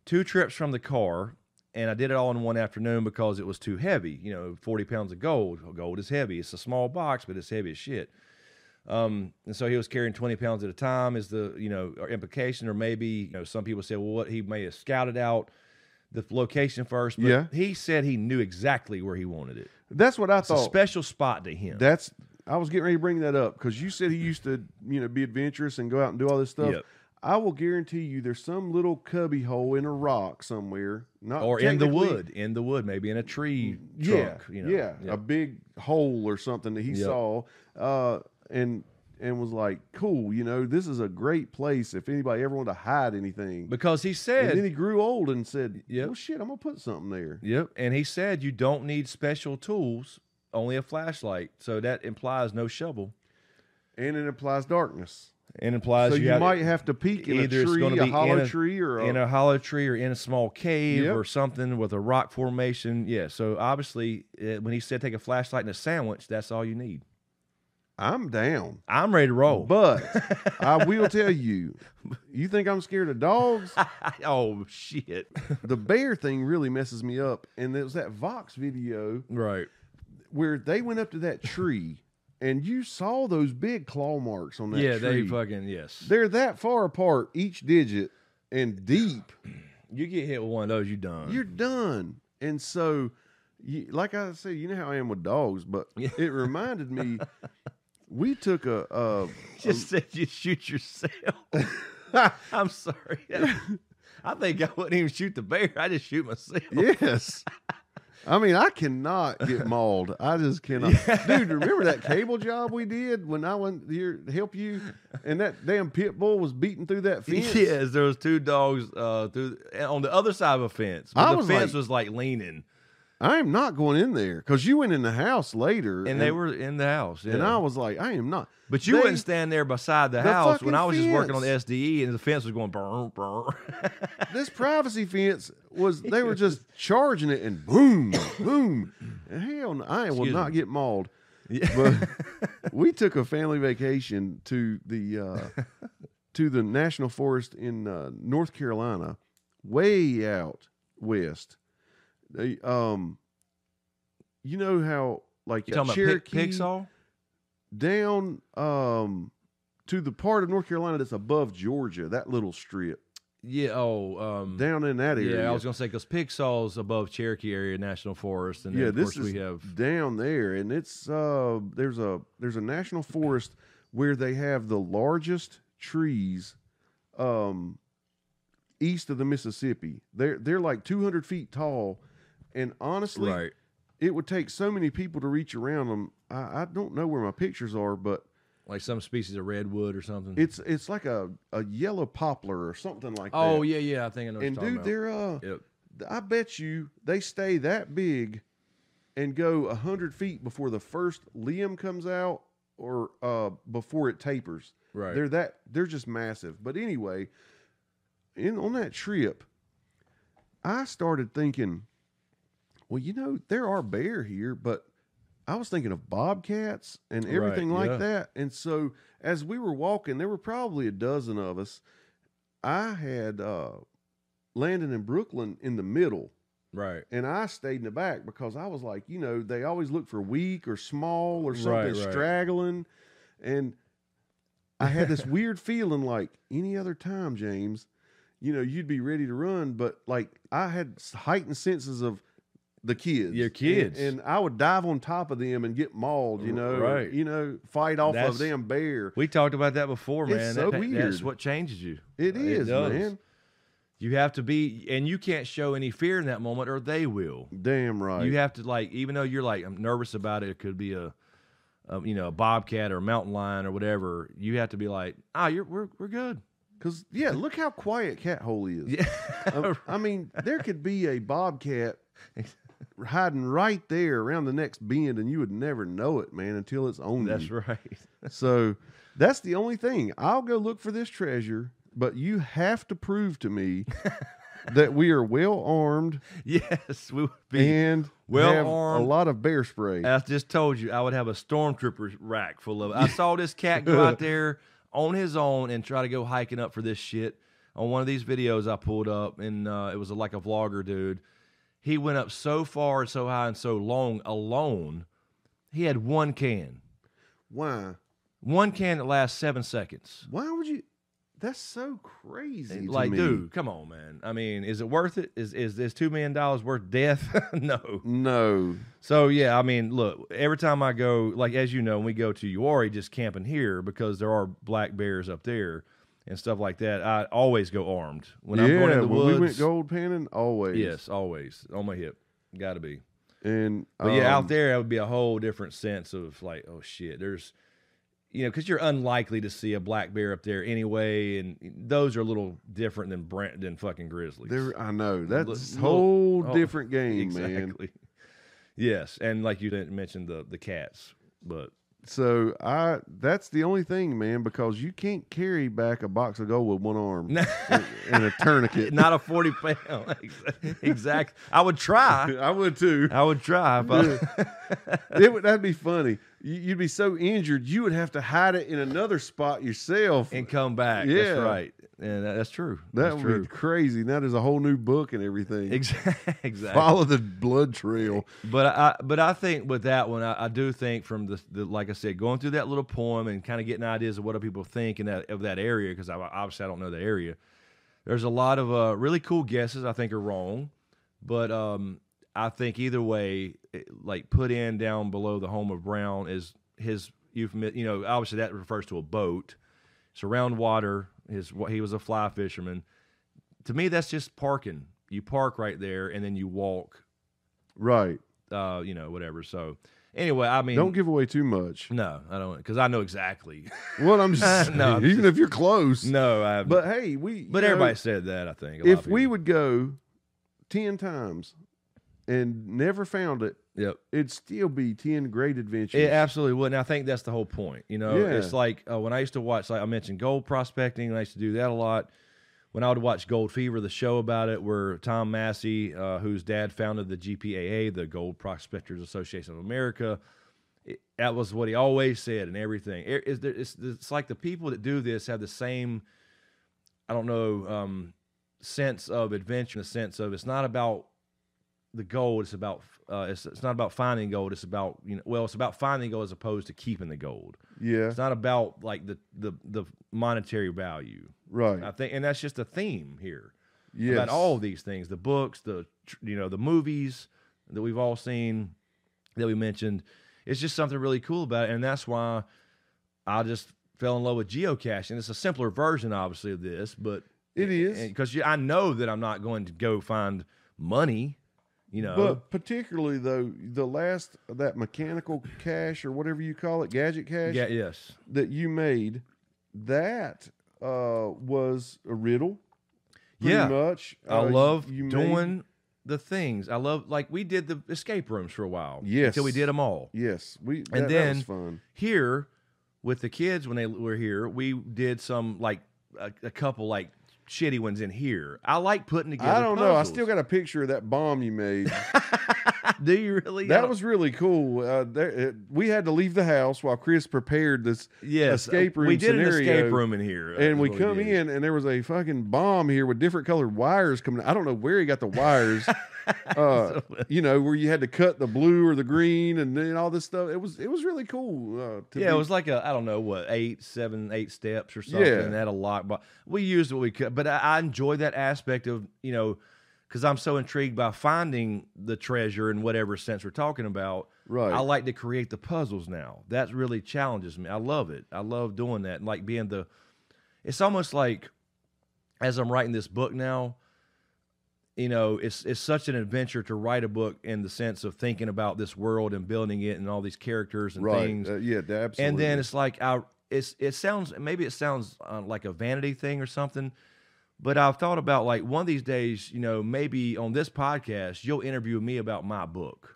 2 trips from the car, and I did it all in one afternoon because it was too heavy. 40 pounds of gold. Gold is heavy. It's a small box, but it's heavy as shit. And so he was carrying 20 pounds at a time is the implication, or maybe some people say, well, what, he may have scouted out the location first, but Yeah. he said he knew exactly where he wanted it. that's what I It's a thought. special spot to him. I was getting ready to bring that up because you said he used to, be adventurous and go out and do all this stuff. Yep. I will guarantee you there's some little cubby hole in a rock somewhere. Not Or in the technically- wood, maybe in a tree Yeah, trunk. a big hole or something that he Yep. saw, and was like, cool, this is a great place if anybody ever wanted to hide anything. Because he And said, then he grew old and said, Yep. well, shit, I'm going to put something there. yep, and he said you don't need special tools, only a flashlight. So that implies no shovel. And it implies darkness. And implies So you have- might have to peek in a either it's tree, gonna a be hollow in a- tree, or in a hollow tree or in a small cave Yep. or something with a rock formation. Yeah, so obviously when he said take a flashlight and a sandwich, that's all you need. I'm down. I'm ready to roll. But I will tell you, you think I'm scared of dogs? Oh, shit. The bear thing really messes me up. And there was that Vox video Right. where they went up to that tree and you saw those big claw marks on that tree. they fucking, yes. They're that far apart, each digit, and deep. You get hit with one of those, you're done. You're done. And so, like I said, you know how I am with dogs, but it reminded me, we took Just said you shoot yourself. I'm sorry. I think I wouldn't even shoot the bear. I just shoot myself. Yes. I mean, I cannot get mauled. I just cannot. Dude, remember that cable job we did when I went here to help you, and that damn pit bull was beating through that fence? Yes, there was 2 dogs on the other side of a fence. But the fence was like leaning. I am not going in there, because you went in the house later. And they were in the house. Yeah. And I was like, I am not. But you wouldn't stand there beside the house when I was just working on the fence. SDE and the fence was going burr, burr. This privacy fence they were just charging it and boom, boom. And hell no, I will not get mauled. Yeah. But we took a family vacation to the National Forest in North Carolina, way out west. They, you know how like You talking Cherokee about Pigsaw? down to the part of North Carolina that's above Georgia, that little strip. Yeah. Down in that area. Yeah, I was gonna say because Pigsaw's above Cherokee Area National Forest, and then of this course is we have down there, and it's there's a national forest where they have the largest trees east of the Mississippi. They're like 200 feet tall, and honestly, right. it would take so many people to reach around them. I don't know where my pictures are, but Like some species of redwood or something. it's like a yellow poplar or something like that. Oh yeah, I think I know. What And you're talking dude, about. they're Yep. I bet you they stay that big and go 100 feet before the first limb comes out or before it tapers. Right. They're just massive. But anyway, on that trip, I started thinking, well, you know, there are bear here, but I was thinking of bobcats and everything like that. And so as we were walking, there were probably a dozen of us. I had Landon and Brooklyn in the middle. Right. And I stayed in the back because I was like, you know, they always look for weak or small or something straggling. And I had this weird feeling like any other time, James, you know, you'd be ready to run. But like I had heightened senses of the kids. Your kids. And I would dive on top of them and get mauled, you know. Right. You know, fight off a damn bear. We talked about that before, man. It's so weird. That's what changes you. It is, man. You have to be, and you can't show any fear in that moment, or they will. Damn right. You have to, like, even though you're like, I'm nervous about it. It could be a bobcat or a mountain lion or whatever. You have to be like, we're good. Because look how quiet Cat Hole is. Yeah, I mean, there could be a bobcat hiding right there around the next bend, and you would never know it, man, until it's on you. That's right. So that's the only thing. I'll go look for this treasure, but you have to prove to me that we are well armed. Yes, we would be and well have armed. A lot of bear spray. I just told you I would have a stormtrooper rack full of it. I saw this cat go out there on his own and try to go hiking up for this shit on one of these videos I pulled up, and it was like a vlogger dude. He went up so far and so high and so long alone. He had one can. Why? One can that lasts 7 seconds. Why would you? That's so crazy. Like, to me. dude, come on, man. I mean, is it worth it? Is this $2 million worth death? No. No. So, yeah, I mean, look, every time I go, like, as you know, when we go to Uwharrie, just camping here, because there are black bears up there and stuff like that, I always go armed. When I'm going in the woods. When we went gold panning, always. Yes, always. On my hip. Got to be. And But, yeah, out there, it would be a whole different sense of, like, oh, shit, there's... You know, because you're unlikely to see a black bear up there anyway, and those are a little different than fucking grizzlies. I know that's a whole different game, exactly. Man. Yes, and like you mentioned the cats, but so that's the only thing, man, because you can't carry back a box of gold with one arm and a tourniquet, not a 40-pound. Exactly. I would try. I would too. I would try. That'd be funny. You'd be so injured, you would have to hide it in another spot yourself and come back. Yeah. That's right. And that's true. That That's would true. be crazy. Now there's a whole new book and everything. Exactly. Follow the blood trail. But I think with that one, I do think from the like I said, going through that little poem and kind of getting ideas of what do people think of that area, because obviously I don't know the area. There's a lot of really cool guesses I think are wrong, but I think either way, like put in down below the home of Brown is his euphemism. You know, obviously that refers to a boat. It's around water. He was a fly fisherman. To me, that's just parking. You park right there, and then you walk. Right. You know, whatever. So, anyway, I mean, Don't give away too much. No, I don't, because I know exactly. Well, I'm just saying, No, I'm even if you're close. No, I. But hey, But everybody said that. I think. If we would go 10 times and never found it, Yep. it'd still be 10 great adventures. It absolutely would. And I think that's the whole point. You know, Yeah. it's like when I used to watch, like I mentioned, gold prospecting, and I used to do that a lot. When I would watch Gold Fever, the show about it, where Tom Massey, whose dad founded the GPAA, the Gold Prospectors Association of America, that was what he always said and everything. It's like the people that do this have the same, I don't know, sense of adventure, in the sense of it's not about the gold. It's about it's not about finding gold. It's about it's about finding gold as opposed to keeping the gold. Yeah. It's not about like the monetary value. Right. I think, and that's just a theme here. Yes. About all of these things, the books, the movies that we've all seen, that we mentioned. It's just something really cool about it, and that's why I just fell in love with geocaching. It's a simpler version, obviously, of this, but It is. because I know that I'm not going to go find money. But particularly though, that mechanical cache or whatever you call it, gadget cache, Yeah, yes. that you made, that was a riddle. Pretty Yeah. much. I love you doing the things. I love, like we did the escape rooms for a while. Yes. Until we did them all. Yes, And that then was fun. here with the kids when they were here, we did some like a couple like shitty ones in here. I like putting together. I don't know. I puzzles. still got a picture of that bomb you made. Do you really? That was really cool. We had to leave the house while Chris prepared this escape room We did scenario. an escape room in here, And we is what come did. in, and there was a fucking bomb here with different colored wires coming. I don't know where he got the wires. Where you had to cut the blue or the green and then all this stuff. It was really cool. It was like I don't know what, 8 steps or something. Yeah. And had a lot, but we used what we could. But I enjoy that aspect of because I'm so intrigued by finding the treasure in whatever sense we're talking about. Right. I like to create the puzzles now. That really challenges me. I love it. I love doing that. And like being it's almost like as I'm writing this book now, it's such an adventure to write a book in the sense of thinking about this world and building it and all these characters and right. things. Yeah, absolutely. And then it's like it sounds like a vanity thing or something. But I've thought about like one of these days, maybe on this podcast you'll interview me about my book.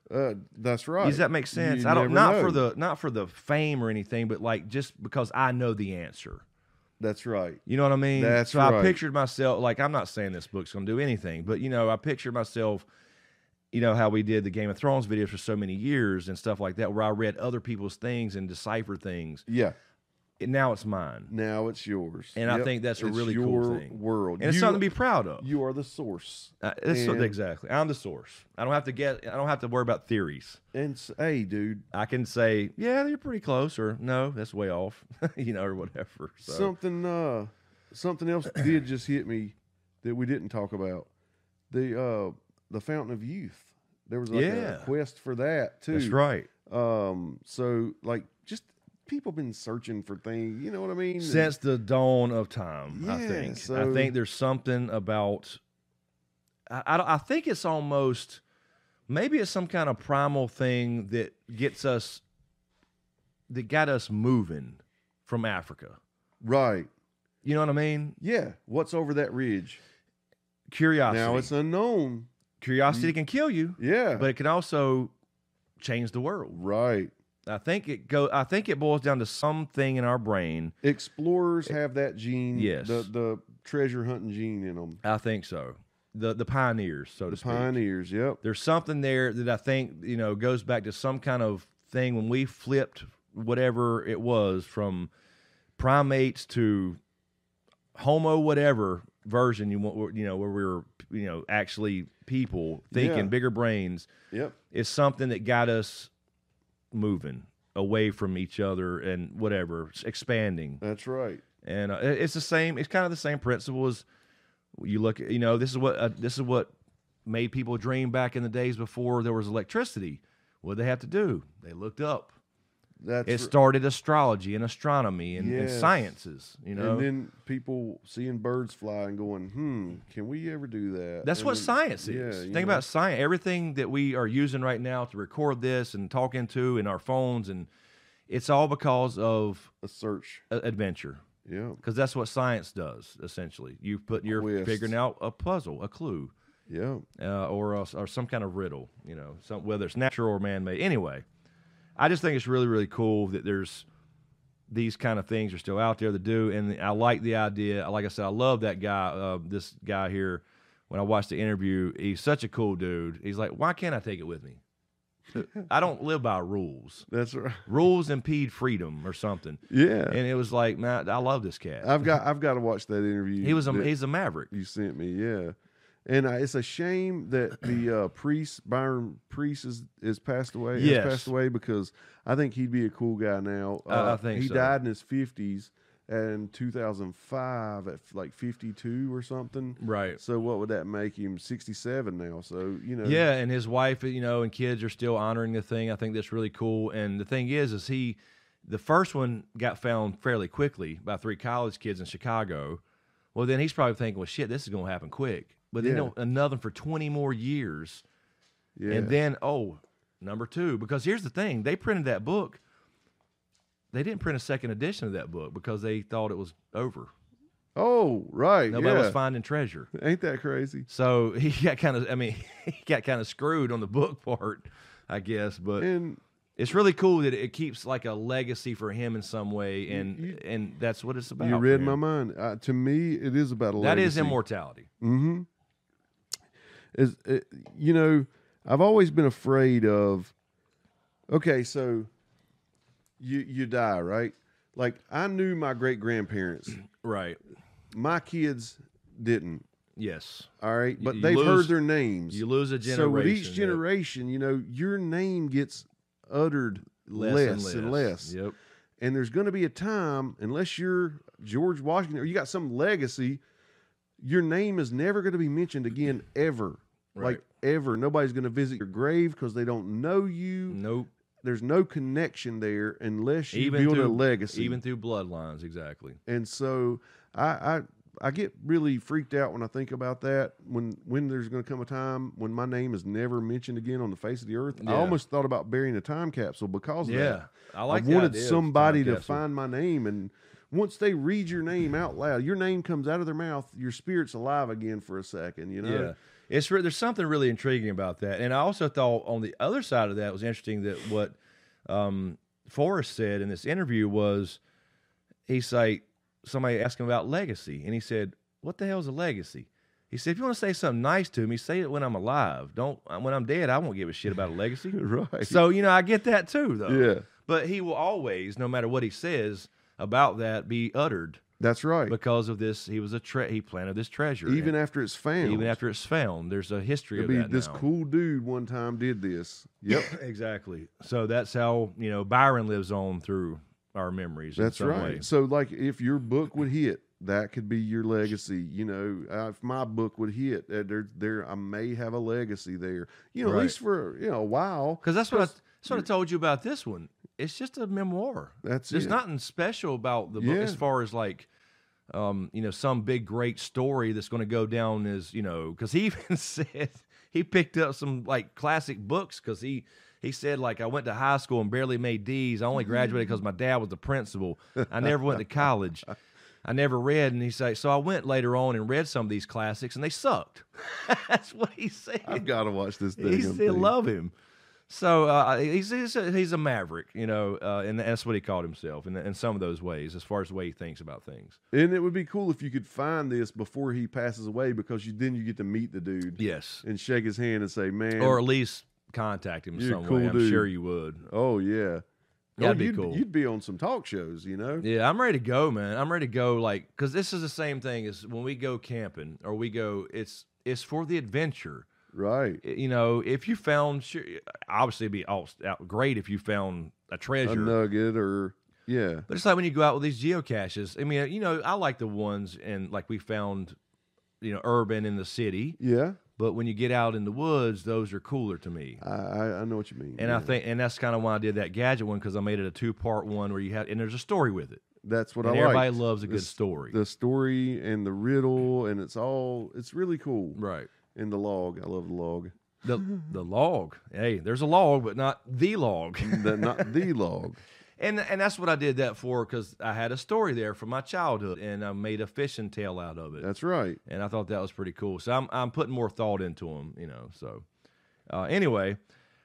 That's right. Does that make sense? You I don't never know. not for the fame or anything, but like just because I know the answer. That's right. You know what I mean? That's so right. I pictured myself, like, I'm not saying this book's going to do anything, but, I pictured myself, how we did the Game of Thrones videos for so many years and stuff like that, where I read other people's things and deciphered things. Yeah. Now it's mine. Now it's yours. And I think that's a It's really your cool thing. world. And it's something to be proud of. You are the source. Exactly. I'm the source. I don't have to worry about theories. And hey, dude, I can say, yeah, you're pretty close, or no, that's way off, or whatever. So. something else did just hit me that we didn't talk about. The Fountain of Youth. There was like a quest for that too. That's right. So like just people been searching for things, you know what I mean? Since the dawn of time, Yeah, I think. so- I think there's something about. I think it's almost, maybe it's some kind of primal thing that got us moving from Africa. Right. You know what I mean? Yeah. What's over that ridge? Curiosity. Now it's unknown. Curiosity can kill you, Yeah. but it can also change the world. Right. I think it boils down to something in our brain. Explorers have that gene. Yes. The treasure hunting gene in them. I think so. The pioneers, so to The speak. pioneers. Yep. There's something there that I think, goes back to some kind of thing when we flipped whatever it was from primates to homo whatever version you want, where we were, actually people thinking, bigger brains. Yep. Is something that got us moving away from each other and whatever, expanding. That's right. And it's the same. It's kind of the same principle as you look at. This is what made people dream back in the days before there was electricity. What did they have to do? They looked up. It started astrology and astronomy and sciences. And then people seeing birds fly and going, can we ever do that? That's what science is. Think about science. Everything that we are using right now to record this and talking to in our phones, and it's all because of a search, adventure. Yeah, because that's what science does. Essentially, you're figuring out a puzzle, a clue. Yeah, or some kind of riddle. Whether it's natural or man-made. Anyway. I just think it's really, really cool that there's these kind of things are still out there to do, and I like the idea. Like I said, I love that guy, this guy here. When I watched the interview, he's such a cool dude. He's like, why can't I take it with me? I don't live by rules. That's right. Rules impede freedom or something. Yeah. And it was like, man, I love this cat. I've got to watch that interview. He's a maverick. You sent me, yeah. And it's a shame that the Byron Priest is passed away. Yes. Has passed away, because I think he'd be a cool guy now. I think he so. died in his 50s in 2005 at like 52 or something. Right. So what would that make him? 67 now. So Yeah, and his wife, and kids are still honoring the thing. I think that's really cool. And the thing is the first one got found fairly quickly by 3 college kids in Chicago. Well, then he's probably thinking, well, shit, this is going to happen quick. But then another for 20 more years. Yeah. And then, number 2. Because here's the thing. They printed that book. They didn't print a second edition of that book because they thought it was over. Oh, right. Nobody was finding treasure. Ain't that crazy? So he got kind of screwed on the book part, I guess. But it's really cool that it keeps like a legacy for him in some way, and that's what it's about. You read my mind. To me, it is about a legacy. That is immortality. Mm-hmm. I've always been afraid of. Okay, so you die, right? Like, I knew my great grandparents. Right. My kids didn't. Yes. All right, but they've heard their names. You lose a generation. So with each generation, your name gets uttered less and less. Yep. And there's going to be a time, unless you're George Washington or you got some legacy, your name is never going to be mentioned again ever. Right. Like, ever. Nobody's going to visit your grave because they don't know you. Nope. There's no connection there unless you build a legacy. Even through bloodlines, exactly. And so I get really freaked out when I think about that. When there's going to come a time when my name is never mentioned again on the face of the earth. Yeah. I almost thought about burying a time capsule because of that. I like I wanted somebody to find my name, and once they read your name out loud, your name comes out of their mouth, your spirit's alive again for a second, Yeah. There's something really intriguing about that. And I also thought on the other side of that was interesting that what Forrest said in this interview was, he's like, somebody asked him about legacy, and he said, what the hell is a legacy? He said, if you want to say something nice to me, say it when I'm alive. When I'm dead, I won't give a shit about a legacy. Right. So, I get that too, though. Yeah. But he will always, no matter what he says about that, be uttered. That's right. Because of this, he planted this treasure. Even after it's found. Even after it's found. There's a history of that this now. cool dude one time did this. Yep. Exactly. So that's how, Byron lives on through our memories. That's in some right. way. So, like, if your book would hit, that could be your legacy. If my book would hit, I may have a legacy there. At least for a while. Because that's what I told you about this one. It's just a memoir. There's nothing special about the book as far as like, some big great story that's going to go down as because he even said he picked up some like classic books because he said, like, I went to high school and barely made D's. I only graduated because my dad was the principal. I never went to college. I never read. And he said, so I went later on and read some of these classics, and they sucked. That's what he said. I've got to watch this thing. He said, love him. So he's a maverick, and that's what he called himself in some of those ways, as far as the way he thinks about things. And it would be cool if you could find this before he passes away, because then you get to meet the dude. Yes. And shake his hand and say, man. Or at least contact him some way. I'm sure you would. Oh, yeah. That'd be cool. You'd be on some talk shows, you know? Yeah, I'm ready to go, man. I'm ready to go, like, because this is the same thing as when we go camping or we go. It's for the adventure. Right. You know, if you found, obviously it'd be great if you found a treasure. A nugget or, yeah. But it's like when you go out with these geocaches. I mean, you know, I like the ones and like we found, you know, urban in the city. Yeah. But when you get out in the woods, those are cooler to me. I know what you mean. And I think, and that's kind of why I did that gadget one, because I made it a 2-part one where you have, and there's a story with it. That's what and I like. Everybody loves a good story. The story and the riddle, and it's really cool. Right. And the log. I love the log. The log. Hey, there's a log, but not the log. Not the log. And that's what I did that for, because I had a story there from my childhood, and I made a fishing tale out of it. That's right. And I thought that was pretty cool. So I'm putting more thought into them, you know. So anyway,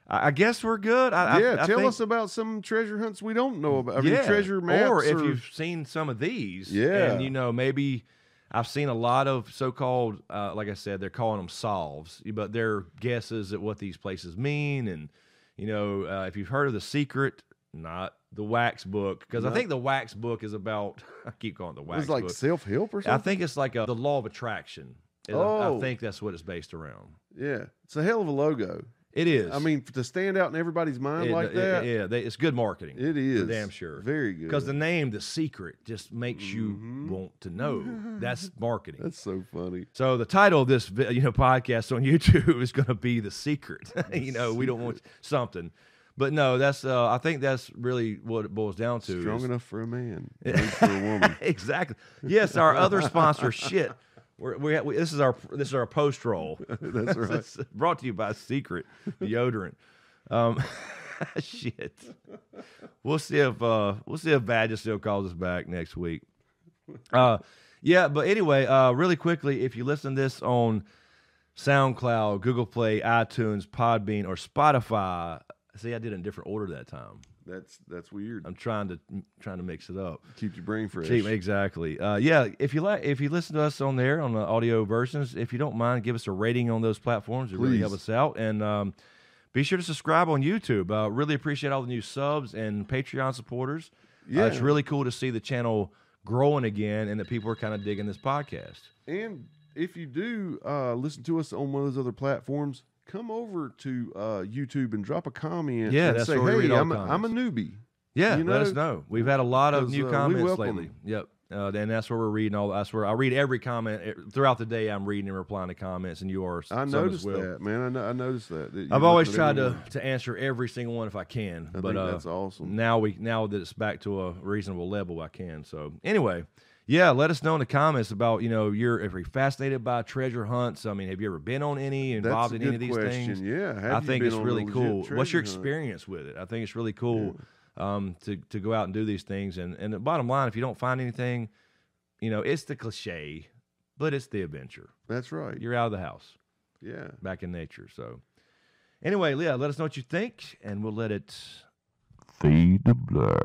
I guess we're good. I tell think, us about some treasure hunts we don't know about. I mean, treasure maps. Or if you've seen some of these. Yeah. And, you know, maybe I've seen a lot of so-called, like I said, they're calling them solves, but they're guesses at what these places mean. And, you know, if you've heard of The Secret, not the wax book, because I think the wax book is about, I keep calling it the wax book. It's like self-help or something? I think it's like the law of attraction. I think that's what it's based around. Yeah. It's a hell of a logo. It is. I mean, to stand out in everybody's mind like that. It's good marketing. It is. For damn sure. Very good. Because the name, The Secret, just makes you want to know. That's marketing. That's so funny. So the title of this podcast on YouTube is going to be The Secret. We don't want something. But no, that's I think that's really what it boils down to. Strong enough for a man, made for a woman. Exactly. Yes, our other sponsor, shit. This is our post roll. That's right. It's brought to you by Secret deodorant. Shit. We'll see if Badger still calls us back next week. Yeah, but anyway, really quickly, if you listen to this on SoundCloud, Google Play, iTunes, Podbean, or Spotify. See, I did it in different order that time. That's weird. I'm trying to mix it up. Keep your brain fresh. Exactly. Yeah, if you listen to us on there on the audio versions, if you don't mind, give us a rating on those platforms. It really help us out. And be sure to subscribe on YouTube. Really appreciate all the new subs and Patreon supporters. Yeah, it's really cool to see the channel growing again, and that people are kind of digging this podcast. And if you do listen to us on one of those other platforms, come over to YouTube and drop a comment. Yeah, and that's say, where we read all I'm a newbie. Yeah, let us know. We've had a lot of new comments lately. Them. Yep. And that's where we're reading all. That's where I read every comment throughout the day. I'm reading and replying to comments, and you are. I noticed that, man. I noticed that I've always tried to answer every single one if I can. I think that's awesome. Now that it's back to a reasonable level, I can. So anyway. Yeah, let us know in the comments about, if you're fascinated by treasure hunts. I mean, have you ever been on any, involved in any of these things? Yeah, I think it's really cool. What's your experience with it? I think it's really cool to go out and do these things. And the bottom line, if you don't find anything, it's the cliche, but it's the adventure. That's right. You're out of the house. Yeah. Back in nature. So anyway, Leah, let us know what you think, and we'll let it fade to blur.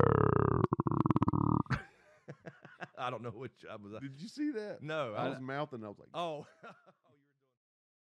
I don't know which I was. Did you see that? No. I was mouthing. I was like, oh.